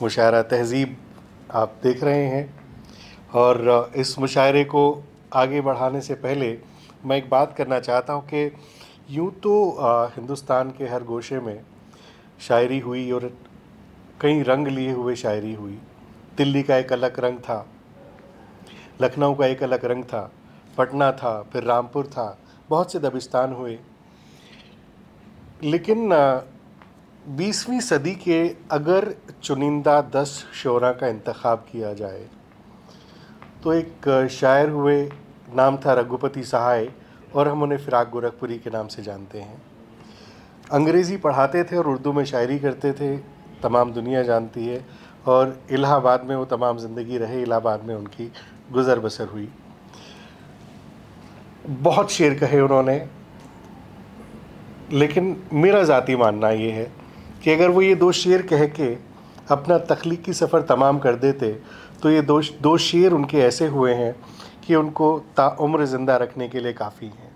मुशायरा तहज़ीब आप देख रहे हैं। और इस मुशायरे को आगे बढ़ाने से पहले मैं एक बात करना चाहता हूँ कि यूँ तो हिंदुस्तान के हर गोशे में शायरी हुई और कई रंग लिए हुए शायरी हुई। दिल्ली का एक अलग रंग था, लखनऊ का एक अलग रंग था, पटना था, फिर रामपुर था, बहुत से दबिस्तान हुए। लेकिन 20वीं सदी के अगर चुनिंदा 10 शोरा का इंतखाब किया जाए तो एक शायर हुए, नाम था रघुपति सहाय, और हम उन्हें फ़िराक गोरखपुरी के नाम से जानते हैं। अंग्रेज़ी पढ़ाते थे और उर्दू में शायरी करते थे, तमाम दुनिया जानती है। और इलाहाबाद में वो तमाम ज़िंदगी रहे, इलाहाबाद में उनकी गुज़र बसर हुई। बहुत शेर कहे उन्होंने, लेकिन मेरा ज़ाती मानना ये है कि अगर वो ये 2 शेर कह के अपना तख्लीकी सफ़र तमाम कर देते तो ये दो शेर उनके ऐसे हुए हैं कि उनको ताउम्र ज़िंदा रखने के लिए काफ़ी हैं।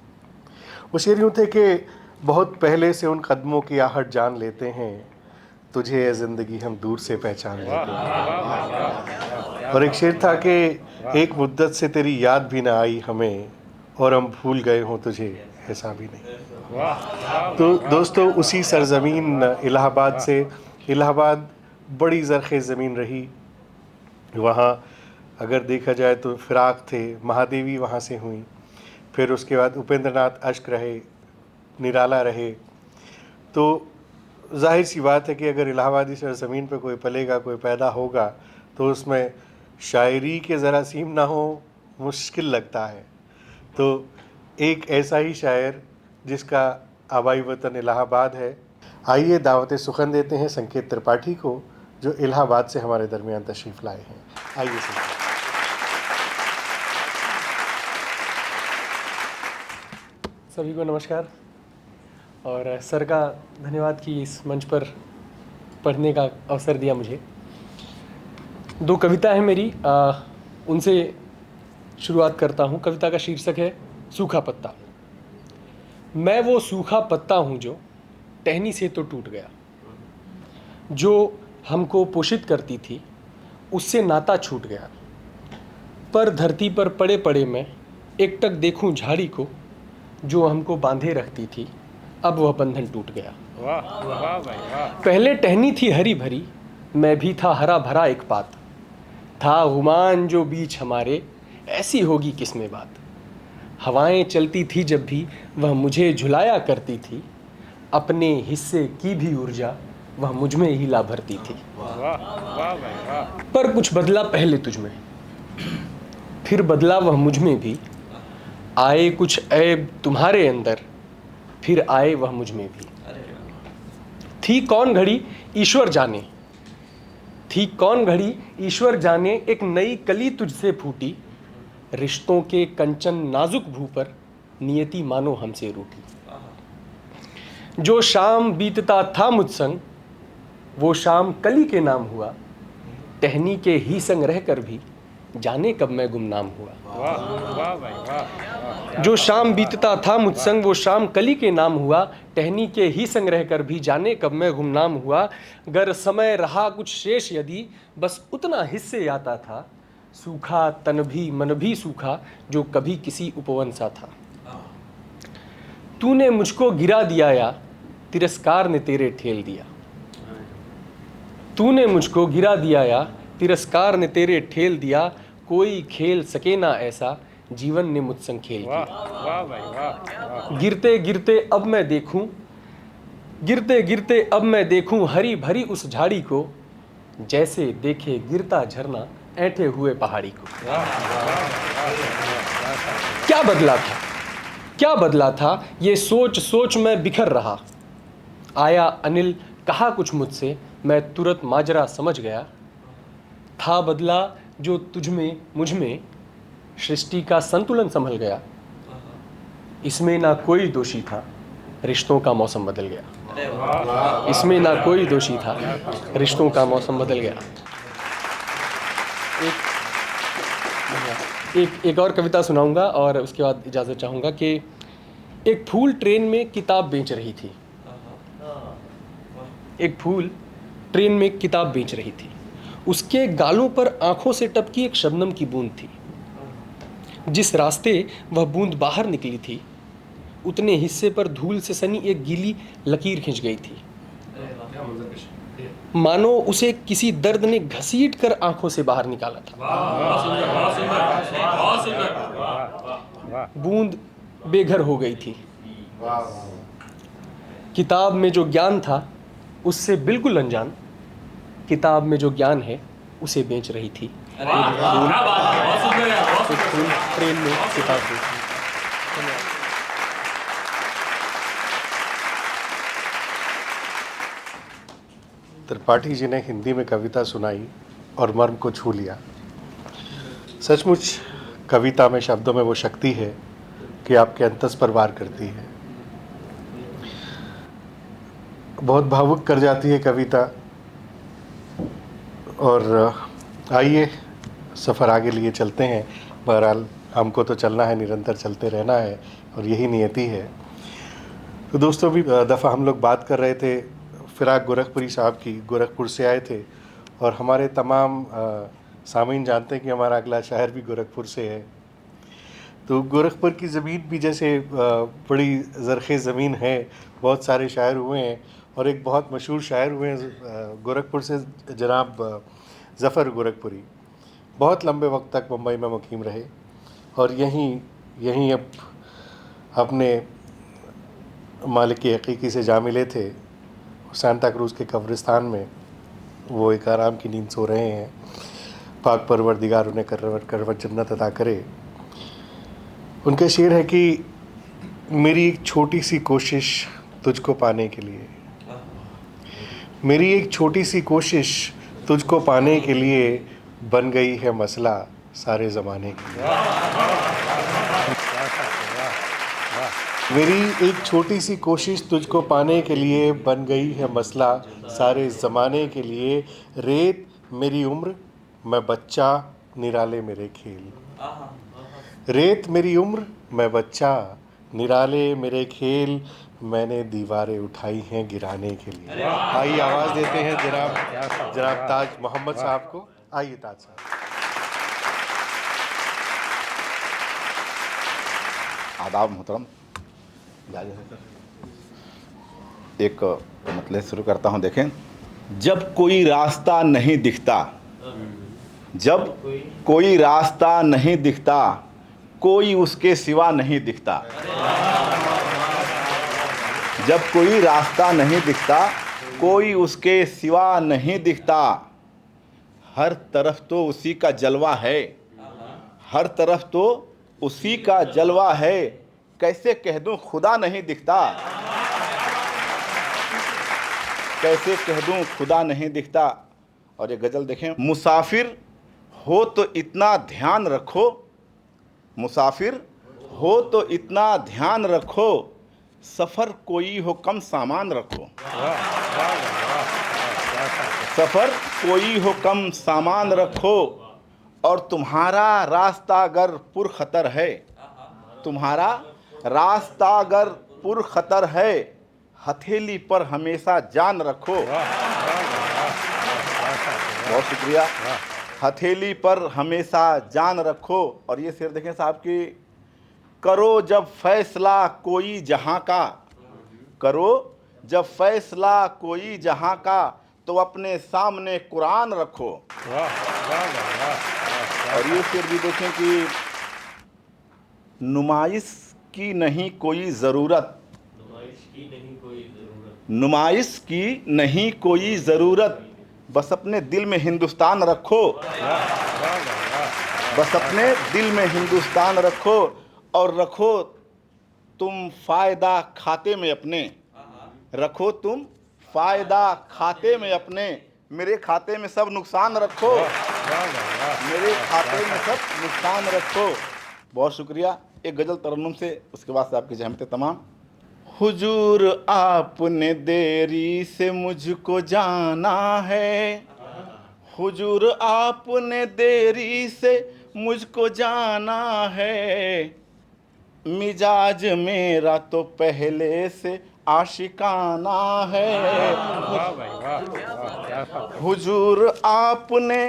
वो शेर यूँ थे कि बहुत पहले से उन कदमों की आहट जान लेते हैं, तुझे ये ज़िंदगी हम दूर से पहचान लेते हैं। और एक शेर था कि एक मुद्दत से तेरी याद भी ना आई हमें, और हम भूल गए हों तुझे ऐसा भी नहीं। तो दोस्तों, उसी सरज़मीन इलाहाबाद से, इलाहाबाद बड़ी ज़रख़ेज़ ज़मीन रही। वहाँ अगर देखा जाए तो फ़िराक थे, महादेवी वहाँ से हुई, फिर उसके बाद उपेंद्रनाथ अश्क रहे, निराला रहे। तो ज़ाहिर सी बात है कि अगर इलाहाबादी सरज़मीन पर कोई पलेगा, कोई पैदा होगा, तो उसमें शायरी के ज़रासीम ना हो, मुश्किल लगता है। तो एक ऐसा ही शायर जिसका आबाई वतन इलाहाबाद है, आइए दावत सुखन देते हैं संकेत त्रिपाठी को, जो इलाहाबाद से हमारे दरमियान तशरीफ़ लाए हैं। आइए संकेत। सभी को नमस्कार और सर का धन्यवाद कि इस मंच पर पढ़ने का अवसर दिया मुझे। 2 कविता है मेरी, उनसे शुरुआत करता हूँ। कविता का शीर्षक है सूखा पत्ता। मैं वो सूखा पत्ता हूँ जो टहनी से तो टूट गया, जो हमको पोषित करती थी उससे नाता छूट गया। पर धरती पर पड़े पड़े मैं एकटक देखूं झाड़ी को, जो हमको बांधे रखती थी अब वह बंधन टूट गया। वाह वाह भाई वाह। पहले टहनी थी हरी भरी, मैं भी था हरा भरा एक पात, था गुमान जो बीच हमारे ऐसी होगी किसमें बात। हवाएं चलती थी जब भी वह मुझे झुलाया करती थी, अपने हिस्से की भी ऊर्जा वह मुझ में ही ला भरती थी। वाह वाह भाई वाह। पर कुछ बदला पहले तुझ में, फिर बदला वह मुझ में भी, आए कुछ ऐब तुम्हारे अंदर, फिर आए वह मुझ में भी। थी कौन घड़ी ईश्वर जाने, थी कौन घड़ी ईश्वर जाने, एक नई कली तुझसे फूटी, रिश्तों के कंचन नाजुक भू पर नियति मानो हमसे रूठी। जो शाम बीतता था मुझ संग वो शाम कली के नाम हुआ, टहनी के ही संग रहकर भी जाने कब मैं गुमनाम हुआ। वाह वाह भाई वाह। जो शाम बीतता था मुझ संग वो शाम कली के नाम हुआ, टहनी के ही संग रहकर भी जाने कब मैं गुमनाम हुआ। गर समय रहा कुछ शेष यदि बस उतना हिस्से आता था, सूखा तन भी मन भी सूखा जो कभी किसी उपवन सा था। तूने मुझको गिरा दिया या तिरस्कार ने तेरे ठेल दिया, तूने मुझको गिरा दिया या तिरस्कार ने तेरे ठेल दिया, कोई खेल सके ना ऐसा जीवन ने मुझसंग खेल वाह किया। वाह भाई वाह। गिरते गिरते अब मैं देखूं, गिरते गिरते अब मैं देखूं हरी भरी उस झाड़ी को, जैसे देखे गिरता झरना ऐंठे हुए पहाड़ी को। क्या बदला था, क्या बदला था, ये सोच सोच मैं बिखर रहा। आया अनिल कहा कुछ मुझसे, मैं तुरंत माजरा समझ गया। था बदला जो तुझ में मुझ में, सृष्टि का संतुलन संभल गया। इसमें ना कोई दोषी था, रिश्तों का मौसम बदल गया। इसमें ना कोई दोषी था, रिश्तों का मौसम बदल गया। एक और कविता सुनाऊंगा और उसके बाद इजाज़त चाहूँगा कि एक फूल ट्रेन में किताब बेच रही थी। एक फूल ट्रेन में किताब बेच रही थी। उसके गालों पर आंखों से टपकी एक शबनम की बूंद थी। जिस रास्ते वह बूंद बाहर निकली थी, उतने हिस्से पर धूल से सनी एक गीली लकीर खिंच गई थी, मानो उसे किसी दर्द ने घसीट कर आंखों से बाहर निकाला था। बूंद बेघर हो गई थी। किताब में जो ज्ञान था उससे बिल्कुल अनजान, किताब में जो ज्ञान है उसे बेच रही थी। एक फूल ट्रेन में किताब बेच रही थी। त्रिपाठी जी ने हिंदी में कविता सुनाई और मर्म को छू लिया। सचमुच कविता में, शब्दों में वो शक्ति है कि आपके अंतस पर वार करती है। बहुत भावुक कर जाती है कविता। और आइए सफ़र आगे लिए चलते हैं। बहरहाल हमको तो चलना है, निरंतर चलते रहना है और यही नियति है। तो दोस्तों, भी दफ़ा हम लोग बात कर रहे थे फ़िराक गोरखपुरी साहब की। गोरखपुर से आए थे और हमारे तमाम सामीन जानते हैं कि हमारा अगला शहर भी गोरखपुर से है। तो गोरखपुर की ज़मीन भी जैसे बड़ी ज़रख़ेज़ ज़मीन है, बहुत सारे शायर हुए हैं और एक बहुत मशहूर शायर हुए हैं गोरखपुर से, जनाब ज़फ़र गोरखपुरी। बहुत लंबे वक्त तक मुंबई में मुकीम रहे और यहीं अब अपने मालिक की हकीकी से जा मिले थे। सांता क्रूज़ के कब्रिस्तान में वो एक आराम की नींद सो रहे हैं। पाक परवरदिगार उन्हें करवट जन्नत अता करे। उनका शेर है कि मेरी एक छोटी सी कोशिश तुझको पाने के लिए, मेरी एक छोटी सी कोशिश तुझको पाने के लिए बन गई है मसला सारे ज़माने के लिए। मेरी एक छोटी सी कोशिश तुझको पाने के लिए बन गई है मसला सारे ज़माने के लिए। रेत मेरी उम्र, मैं बच्चा, निराले मेरे खेल। रेत मेरी उम्र, मैं बच्चा, निराले मेरे खेल। मैंने दीवारें उठाई हैं गिराने के लिए। आइए आवाज़ देते हैं जनाब ताज मोहम्मद साहब को। आइए ताज साहब। आदाब मोहतरम। एक मतलब शुरू करता हूँ। देखें, जब कोई रास्ता नहीं दिखता, जब कोई रास्ता नहीं दिखता, कोई उसके सिवा नहीं दिखता। जब कोई रास्ता नहीं दिखता, कोई उसके सिवा नहीं दिखता। हर तरफ तो उसी का जलवा है, हर तरफ तो उसी का जलवा है। कैसे कह दूं खुदा नहीं दिखता, कैसे कह दूं खुदा नहीं दिखता। और ये गज़ल देखें, मुसाफिर हो तो इतना ध्यान रखो, मुसाफिर हो तो इतना ध्यान रखो, सफ़र कोई हो कम सामान रखो। सफ़र कोई हो कम सामान रखो, और तुम्हारा रास्ता अगर पुरखतर है, तुम्हारा रास्ता अगर पुरखतर है, हथेली पर हमेशा जान रखो। बहुत शुक्रिया। हथेली पर हमेशा जान रखो। और ये शेर देखें साहब की, करो जब फैसला कोई जहां का, करो जब फैसला कोई जहां का, तो अपने सामने कुरान रखो। और ये शेर भी देखें कि नुमाइश की नहीं कोई ज़रूरत, नुमाइश की नहीं कोई ज़रूरत, बस अपने दिल में हिंदुस्तान रखो। बस अपने दिल में हिंदुस्तान रखो, और रखो तुम फ़ायदा खाते में अपने, रखो तुम फ़ायदा खाते में अपने, मेरे खाते में सब नुकसान रखो, मेरे खाते में सब नुकसान रखो। बहुत शुक्रिया। एक गज़ल तरन्नुम से, उसके बाद से आपकी जहमतें तमाम। हुजूर आपने देरी से मुझको जाना है, हुजूर आपने देरी से मुझको जाना है, मिजाज मेरा तो पहले से आशिकाना है। वाह भाई वाह वाह, क्या बात। हुजूर आपने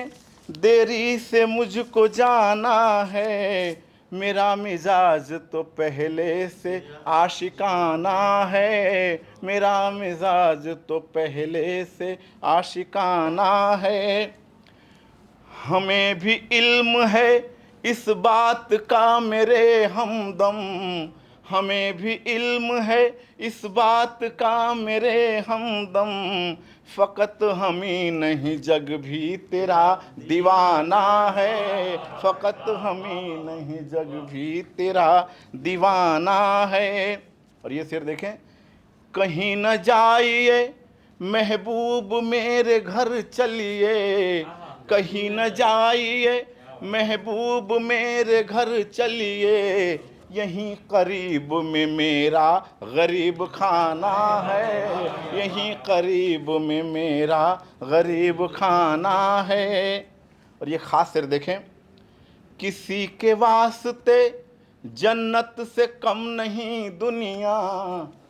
देरी से मुझको जाना है, मेरा मिजाज तो पहले से आशिकाना है, मेरा मिजाज तो पहले से आशिकाना है। हमें भी इल्म है इस बात का मेरे हमदम, हमें भी इल्म है इस बात का मेरे हमदम, फ़कत हम ही नहीं जग भी तेरा दीवाना है, फ़कत हम ही नहीं जग भी तेरा दीवाना है। और ये शेर देखें, कहीं न जाइए महबूब मेरे घर चलिए, कहीं न जाइए महबूब मेरे घर चलिए, यहीं करीब में मेरा गरीब खाना है, यहीं करीब में मेरा गरीब खाना है। और ये ख़ास शेर देखें, किसी के वास्ते जन्नत से कम नहीं दुनिया,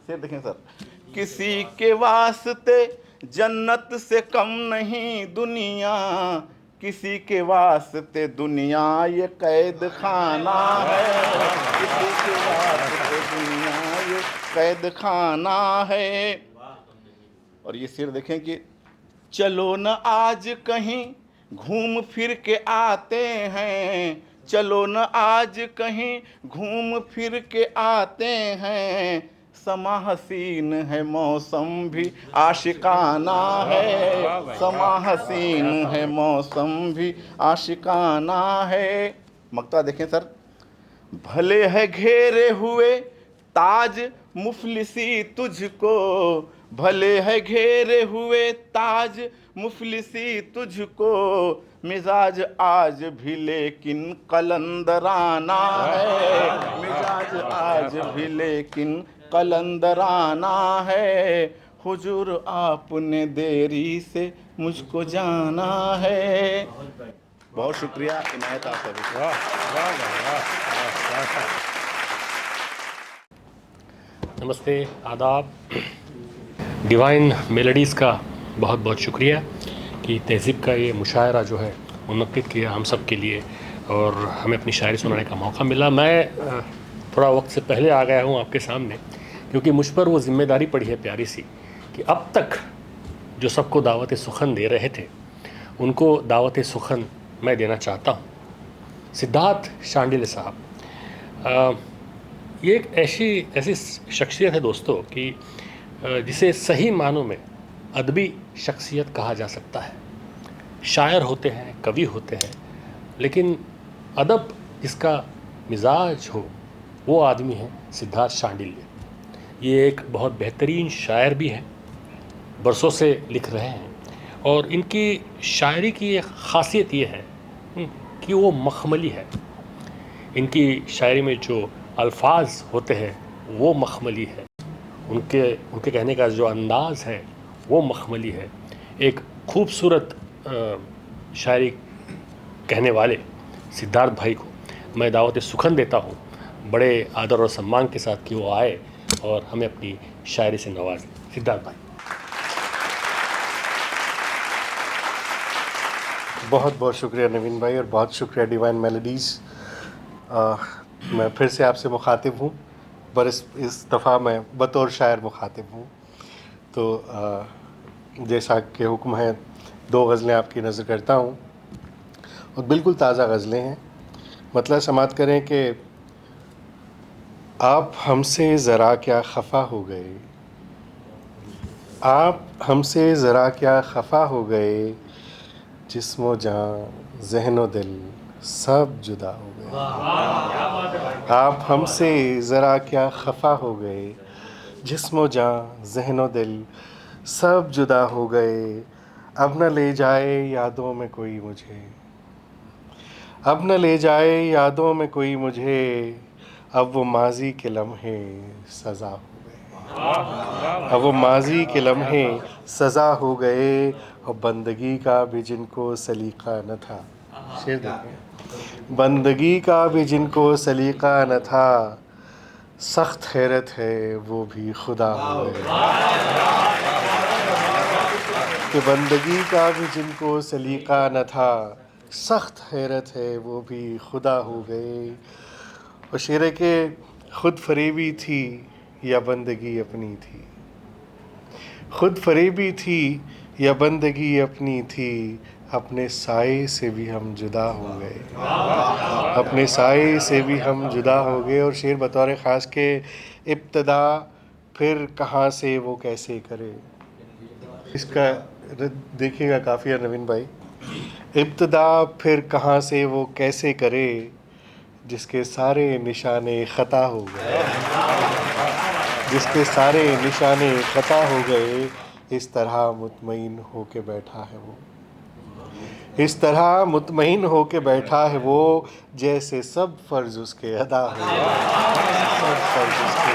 शेर देखें सर, किसी के वास्ते जन्नत से कम नहीं दुनिया, किसी के वास्ते दुनिया ये कैद खाना है, किसी के वास्ते दुनिया ये कैद खाना है। और ये शेर देखें कि चलो न आज कहीं घूम फिर के आते हैं, चलो न आज कहीं घूम फिर के आते हैं, समा हसीन है मौसम भी आशिकाना है, समा हसीन है मौसम भी आशिकाना है। मक्ता देखें सर, भले है घेरे हुए ताज मुफलिसी तुझको, भले है घेरे हुए ताज मुफलिसी तुझको, मिजाज आज भी लेकिन कलंदराना है, मिजाज आज भी लेकिन कलंदराना है। हुजूर आपने देरी से मुझको जाना है। बहुत शुक्रिया इनायत आप सभी को। वाह वाह भाई वाह वाह, क्या बात। नमस्ते, आदाब। डिवाइन मेलोडीज़ का बहुत बहुत शुक्रिया कि तहज़ीब का ये मुशायरा जो है मुनक्किद किया हम सब के लिए और हमें अपनी शायरी सुनाने का मौका मिला। मैं थोड़ा वक्त से पहले आ गया हूँ आपके सामने, क्योंकि मुझ पर वो ज़िम्मेदारी पड़ी है प्यारी सी कि अब तक जो सबको दावत सुखन दे रहे थे उनको दावत सुखन मैं देना चाहता हूँ। सिद्धार्थ शांडिल्य साहब, ये एक ऐसी शख्सियत है दोस्तों कि जिसे सही मानों में अदबी शख्सियत कहा जा सकता है। शायर होते हैं, कवि होते हैं, लेकिन अदब जिसका मिजाज हो वो आदमी है सिद्धार्थ शांडिल्य। ये एक बहुत बेहतरीन शायर भी हैं, बरसों से लिख रहे हैं और इनकी शायरी की एक ख़ासियत ये है कि वो मखमली है। इनकी शायरी में जो अल्फाज होते हैं वो मखमली है, उनके कहने का जो अंदाज़ है वो मखमली है। एक खूबसूरत शायरी कहने वाले सिद्धार्थ भाई को मैं दावत सुखन देता हूँ बड़े आदर और सम्मान के साथ कि वो आए और हमें अपनी शायरी से नवाजें। सिद्धार्थ भाई। बहुत बहुत शुक्रिया नवीन भाई और बहुत शुक्रिया डिवाइन मेलोडीज़। मैं फिर से आपसे मुखातिब हूँ, पर इस दफ़ा मैं बतौर शायर मुखातिब हूँ। तो जैसा कि हुक्म है 2 गज़लें आपकी नज़र करता हूँ और बिल्कुल ताज़ा गज़लें हैं। मतलब समात करें कि आप हमसे ज़रा क्या खफा हो गए, आप हमसे ज़रा क्या खफा हो गए, जिस्मो जान ज़हनो दिल सब जुदा हो गए। आप हमसे ज़रा क्या खफा हो गए, जिस्मो जान ज़हनो दिल सब जुदा हो गए। अब न ले जाए यादों में कोई मुझे, अब न ले जाए यादों में कोई मुझे, अब वो माजी के लम्हे सज़ा हो गए। अब वो माजी के लम्हे सज़ा हो गए और बंदगी का भी जिनको सलीक़ा न था। शेर देखें, बंदगी का भी जिनको सलीक़ा न था, सख्त हैरत है वो भी खुदा हो गए कि बंदगी का भी जिनको सलीका न था, सख्त हैरत है वो भी खुदा हो गए। और शेर है कि खुद फरेबी थी या बंदगी अपनी थी, खुद फरेबी थी या बंदगी अपनी थी, अपने साए से भी हम जुदा हो गए, अपने साए से भी हम जुदा हो गए। और शेर बतौर ख़ास के इब्तदा फिर कहाँ से वो कैसे करे, इसका देखिएगा काफ़िया नवीन भाई। इब्तदा फिर कहाँ से वो कैसे करे, जिसके सारे निशाने ख़ता हो गए, जिसके सारे निशाने ख़ता हो गए, इस तरह मुतमईन हो के बैठा है वो, इस तरह मुतमईन हो के बैठा है वो, जैसे सब फ़र्ज़ उसके अदा हो गए, सब फ़र्ज़ उसके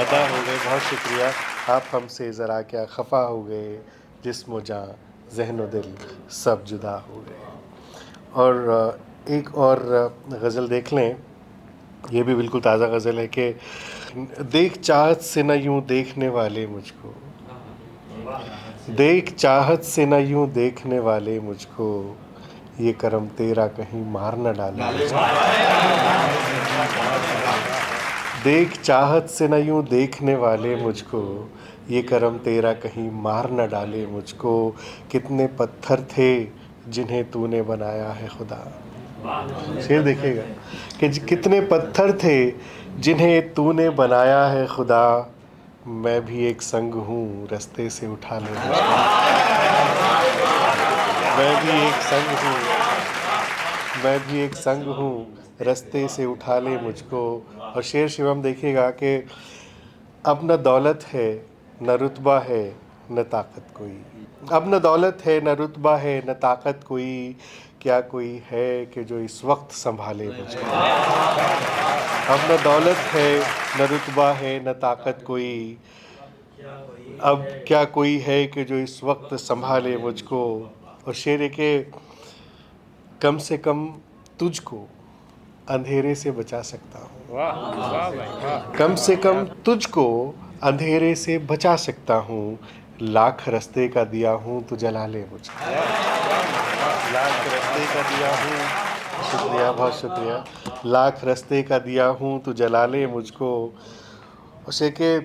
अदा हो गए। बहुत शुक्रिया, आप हमसे ज़रा क्या खफा हो गए, जिस्म जाँ ज़हन दिल सब जुदा हो गए। और एक और गज़ल देख लें, ये भी बिल्कुल ताज़ा गज़ल है कि देख चाहत से न यूँ देखने वाले मुझको, देख चाहत से न यूँ देखने वाले मुझको, ये करम तेरा कहीं मार न डाले मुझको। देख चाहत से न यूँ देखने वाले मुझको, ये करम तेरा कहीं मार न डाले मुझको। कितने पत्थर थे जिन्हें तूने बनाया है खुदा, शेर देखिएगा कि कितने पत्थर थे जिन्हें तूने बनाया है खुदा, मैं भी एक संग हूँ रास्ते से उठा ले मुझको, मैं भी एक संग हूँ, मैं भी एक संग हूँ रास्ते से उठा ले मुझको। और शेर शिवम देखिएगा कि अब न दौलत है न रुतबा है न ताकत कोई, अब न दौलत है न रुतबा है न ताकत कोई, क्या कोई है कि जो इस वक्त संभाले मुझको। अब न दौलत है न रुतबा है न ताकत कोई, अब क्या कोई है कि जो इस वक्त संभाले मुझको। और शेर है कि कम से कम तुझको अंधेरे से बचा सकता हूँ, वाह वाह भाई वाह। कम से कम तुझको अंधेरे से बचा सकता हूँ, लाख रास्ते का दिया हूँ तो जला ले मुझको, लाख रास्ते का दिया हूँ, शुक्रिया बहुत शुक्रिया, लाख रास्ते का दिया हूँ तो जला ले मुझको। उसे के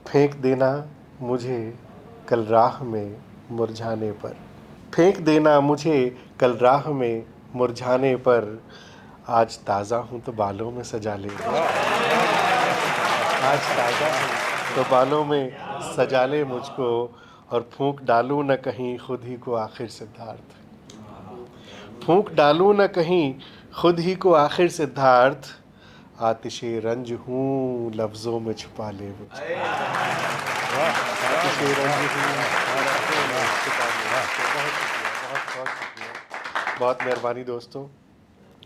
फेंक देना मुझे कल राह में मुरझाने पर, फेंक देना मुझे कल राह में मुरझाने पर, आज ताज़ा हूँ तो बालों में सजा ले, आज ताज़ा हूँ तो बालों में सजा ले मुझको। और फूंक डालूँ न कहीं खुद ही को आखिर सिद्धार्थ, फूंक डालूँ न कहीं खुद ही को आखिर सिद्धार्थ, आतिशे रंज हूँ लफ्ज़ों में छुपा ले मुझको, आतिशे रंज हूँ लफ्ज़ों में छुपा ले मुझको। बहुत शुक्रिया, बहुत बहुत शुक्रिया, बहुत मेहरबानी दोस्तों,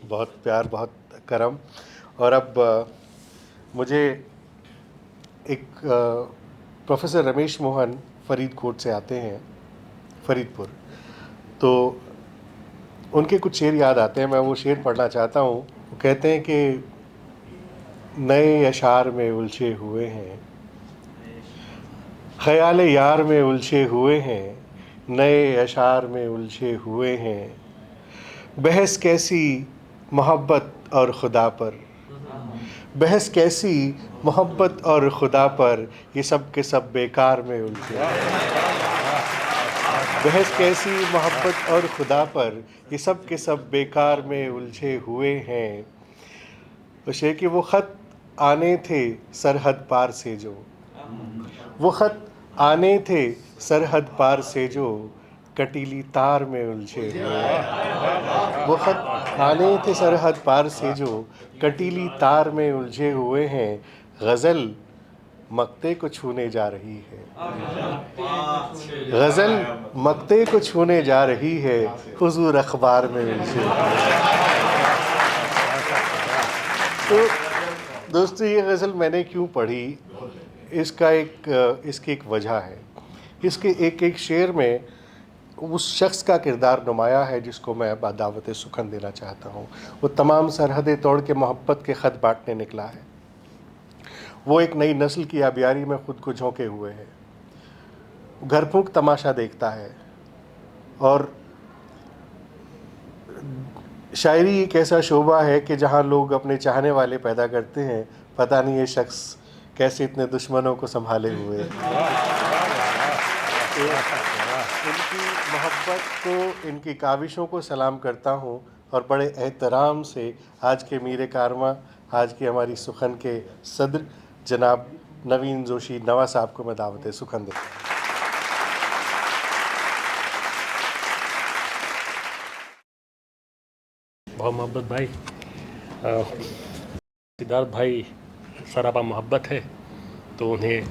बहुत प्यार, बहुत करम। और अब मुझे एक प्रोफेसर रमेश मोहन फरीदकोट से आते हैं, फरीदपुर, तो उनके कुछ शेर याद आते हैं, मैं वो शेर पढ़ना चाहता हूँ। वो कहते हैं कि नए अशार में उलझे हुए हैं, ख़याल यार में उलझे हुए हैं, नए अशार में उलझे हुए हैं, बहस कैसी मोहब्बत और खुदा पर, बहस कैसी मोहब्बत और खुदा पर, ये सब के सब बेकार में उलझे, बहस कैसी मोहब्बत और खुदा पर, ये सब के सब बेकार में उलझे हुए हैं। उसे कि वो ख़त आने थे सरहद पार से जो, वो ख़त आने थे सरहद पार से जो, कटीली तार में उलझे हुए हैं, वो ख़त आने थे सरहद पार से जो, कटीली तार में उलझे हुए हैं। गज़ल मक्ते को छूने जा रही है, गज़ल मक्ते को छूने जा रही है, हुज़ूर अखबार में उलझे हुए हैं। तो दोस्तों, ये गज़ल मैंने क्यों पढ़ी, इसकी एक वजह है। इसके एक एक शेर में उस शख्स का किरदार नुमाया है जिसको मैं दावत सुखन देना चाहता हूँ। वो तमाम सरहदें तोड़ के मोहब्बत के ख़त बांटने निकला है। वो एक नई नस्ल की आबियारी में खुद को झोंके हुए है। घरफूंक तमाशा देखता है और शायरी एक ऐसा शोबा है कि जहाँ लोग अपने चाहने वाले पैदा करते हैं। पता नहीं ये शख्स कैसे इतने दुश्मनों को संभाले हुए है। इनकी मोहब्बत को, इनकी काविशों को सलाम करता हूँ और बड़े एहतराम से आज के मीर कारवां, आज की हमारी सुखन के सदर जनाब नवीन जोशी नवा साहब को मैं दावत सुखन देता हूँ। बहुत मोहब्बत भाई। सिद्धार्थ भाई सरापा मोहब्बत है तो उन्हें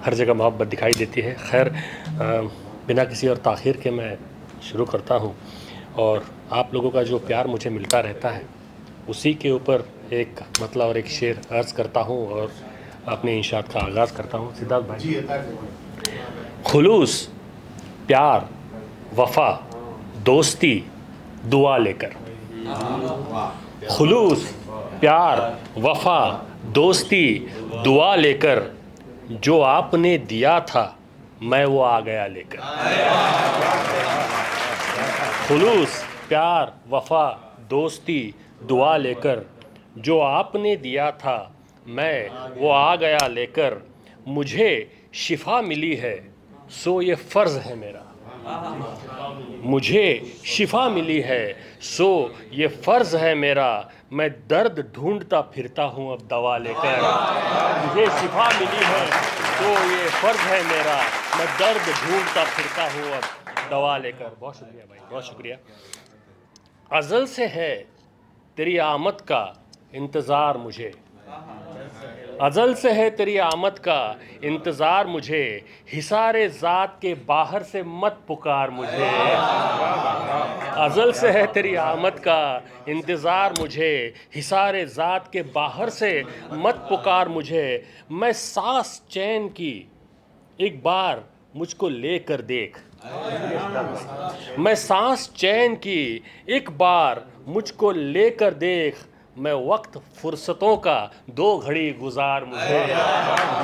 हर जगह मोहब्बत दिखाई देती है। खैर, बिना किसी और ताख़ीर के मैं शुरू करता हूँ और आप लोगों का जो प्यार मुझे मिलता रहता है उसी के ऊपर एक मतला और एक शेर अर्ज़ करता हूँ और अपने इंशात का आगाज़ करता हूँ। सिद्धार्थ भाई, खुलूस, प्यार, वफ़ा, दोस्ती, दुआ लेकर। खुलूस, प्यार, वफ़ा, दोस्ती, दुआ लेकर, जो आपने दिया था मैं वो आ गया लेकर। खुलूस, प्यार, वफ़ा, दोस्ती, दुआ लेकर, जो आपने दिया था मैं वो आ गया लेकर। मुझे शिफा मिली है सो ये फ़र्ज़ है मेरा। मुझे शिफा मिली है सो ये फ़र्ज़ है मेरा। मैं दर्द ढूंढता फिरता हूँ अब दवा लेकर। मुझे शिफा मिली है तो ये फ़र्ज़ है मेरा। मैं दर्द ढूंढता फिरता हूँ अब दवा लेकर। बहुत शुक्रिया भाई, बहुत शुक्रिया। अज़ल से है तेरी आमद का इंतज़ार मुझे। अज़ल से है तेरी आमद का इंतज़ार मुझे। हिसारे ज़ात के बाहर से मत पुकार मुझे। अज़ल से है तेरी आमद का इंतज़ार मुझे। हिसारे ज़ात के बाहर से मत पुकार मुझे। मैं सांस चैन की एक बार मुझको लेकर देख। मैं सांस चैन की एक बार मुझको लेकर देख। मैं वक्त फुर्सतों का दो घड़ी गुजार मुझे।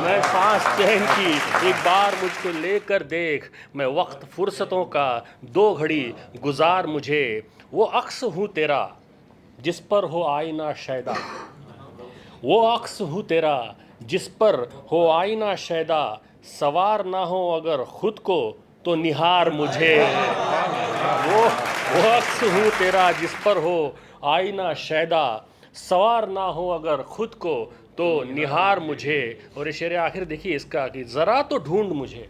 मैं सांस चैन की एक बार मुझको लेकर देख। मैं वक्त फुर्सतों का दो घड़ी गुजार मुझे। वो अक्स हूँ तेरा जिस पर हो आईना शैदा। वो अक्स हूँ तेरा जिस पर हो आईना शैदा। सवार ना हो अगर खुद को तो निहार मुझे। वो अक्स हूँ तेरा जिस पर हो आईना शैदा। सवार ना हो अगर खुद को तो निहार मुझे। और ये शेर आखिर देखिए इसका कि ज़रा तो ढूंढ मुझे,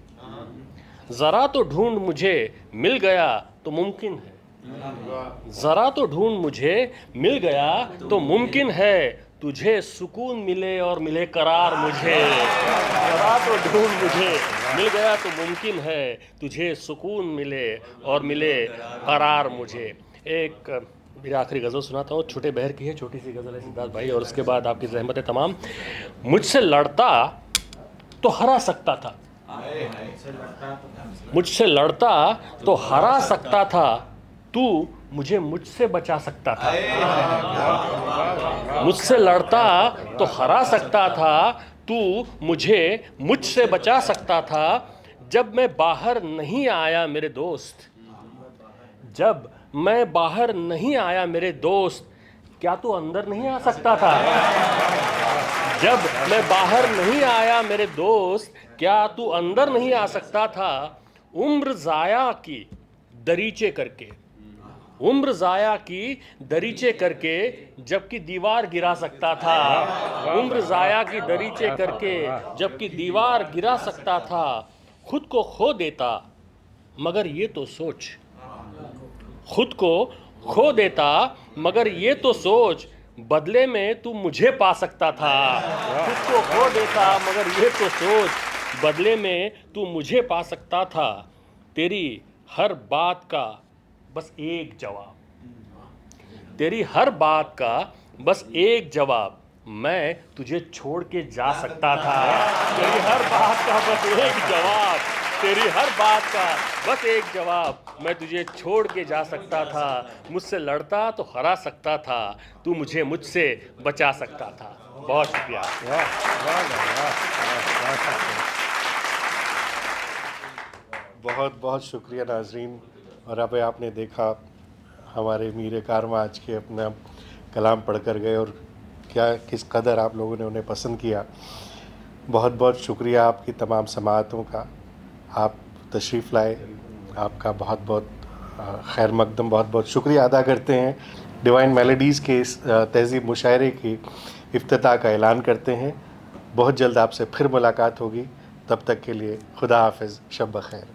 ज़रा तो ढूंढ मुझे मिल गया तो मुमकिन है। ज़रा तो ढूंढ मुझे मिल गया तो मुमकिन है। तुझे सुकून मिले और मिले करार मुझे। ज़रा तो ढूंढ मुझे मिल गया तो मुमकिन है। तुझे सुकून मिले और मिले करार मुझे। एक मेरी आखिरी गज़ल सुनाता हूँ, छोटे बहर की है, छोटी सी गज़ल है सिद्धार्थ भाई, और उसके बाद आपकी ज़हमत है तमाम। मुझसे लड़ता तो हरा सकता था। मुझसे लड़ता तो हरा सकता था। तू मुझे मुझसे बचा सकता था। मुझसे लड़ता तो हरा सकता था। तू मुझे मुझसे बचा सकता था। जब मैं बाहर नहीं आया मेरे दोस्त, जब मैं बाहर नहीं आया मेरे दोस्त, क्या तू अंदर नहीं आ सकता था? जब मैं बाहर नहीं आया मेरे दोस्त, क्या तू अंदर नहीं आ सकता था? उम्र ज़ाया की दरीचे करके, उम्र ज़ाया की दरीचे करके, जबकि दीवार गिरा सकता था। उम्र ज़ाया की दरीचे करके, जबकि दीवार गिरा सकता था। खुद को खो देता मगर ये तो सोच, खुद को खो देता मगर ये तो सोच, बदले में तू मुझे पा सकता था। खुद को खो देता मगर ये तो सोच, बदले में तू मुझे पा सकता था। तेरी हर बात का बस एक जवाब, तेरी हर बात का बस एक जवाब, मैं तुझे छोड़ के जा सकता था। तेरी हर बात का बस एक जवाब, तेरी हर बात का बस एक जवाब, मैं तुझे छोड़ के जा सकता था, मुझसे लड़ता तो हरा सकता था, तू मुझे मुझसे बचा सकता था। बहुत शुक्रिया। बहुत बहुत शुक्रिया नाजरीन। और अब आपने देखा हमारे मीर कारवां आज के अपना कलाम पढ़ कर गए और क्या किस कदर आप लोगों ने उन्हें पसंद किया। बहुत बहुत शुक्रिया आपकी तमाम समाअतों का, आप तशरीफ़ लाए, आपका बहुत बहुत खैर मकदम, बहुत बहुत शुक्रिया अदा करते हैं। डिवाइन मेलोडीज़ के इस तहज़ीब मुशायरे की इफ्तिताह का ऐलान करते हैं। बहुत जल्द आपसे फिर मुलाकात होगी, तब तक के लिए खुदा हाफ़िज़, शब बख़ैर।